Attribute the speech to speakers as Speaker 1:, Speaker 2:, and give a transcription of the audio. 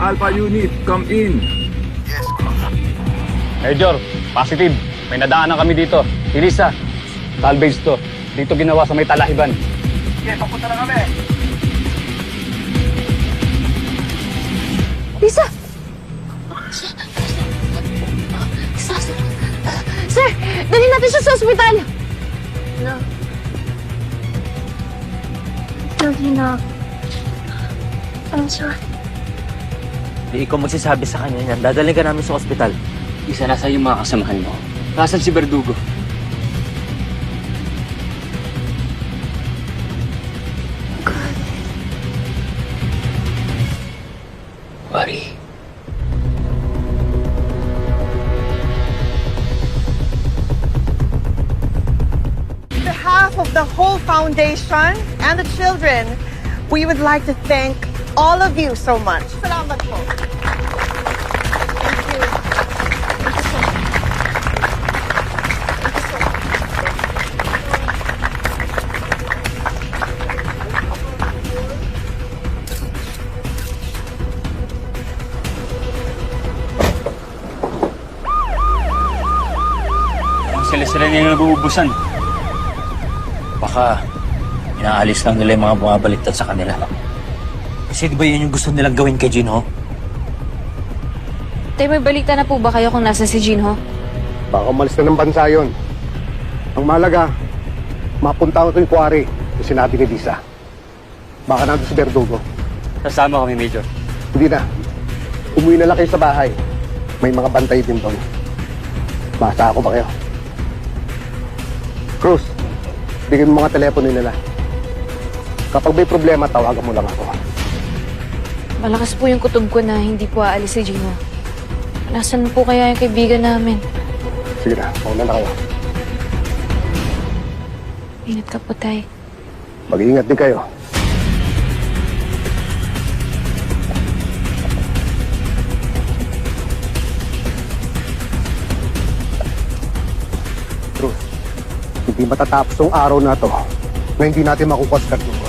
Speaker 1: Alpha Unit, come in.
Speaker 2: Major, positive. May nadaanan kami dito. Ilisa, salvage to. Dito ginawa sa may Talahiban.
Speaker 3: Sige, papunta na kami.
Speaker 4: Lisa! Sir, dali natin siya sa ospital! No. Georgina. I'm sorry.
Speaker 5: Di ikaw magsasabi sa kanya yan. Dadalhin ka namin sa ospital.
Speaker 2: Isa na sa'yo mga kasamahan mo. Nasaan si Verdugo? Worry.
Speaker 6: On behalf of the whole foundation and the children, we would like to thank all of you so much. Salamat po. Thank you.
Speaker 2: Sila niya yung nabubusan.
Speaker 5: Baka inaalis lang nila yung mga bumabaliktad sa kanila. Kasi di ba yun yung gusto nilang gawin kay Jinho?
Speaker 4: Tay, may balita na po ba kayo kung nasa si Jinho?
Speaker 7: Baka umalis na ng bansa yun. Ang malaga, mapunta ko ito yung quarry yung sinabi ni Lisa. Baka nandun si Verdugo.
Speaker 2: Sasama kami, Major.
Speaker 7: Hindi na. Umuwi na lang kayo sa bahay. May mga bantay din doon. Masa ako ba kayo? Cruz, bigyan mo mga telepono nila. Kapag may problema, tawagan mo lang ako.
Speaker 4: Malakas po yung kutob ko na hindi po aalis si Jinho. Nasaan po kaya yung kaibigan namin?
Speaker 7: Sige na, mauna na kayo.
Speaker 4: Ingat ka po, Tay.
Speaker 7: Mag-iingat din kayo. Cruz, hindi matatapos ang araw na to na hindi natin makukuha sa Verdugo.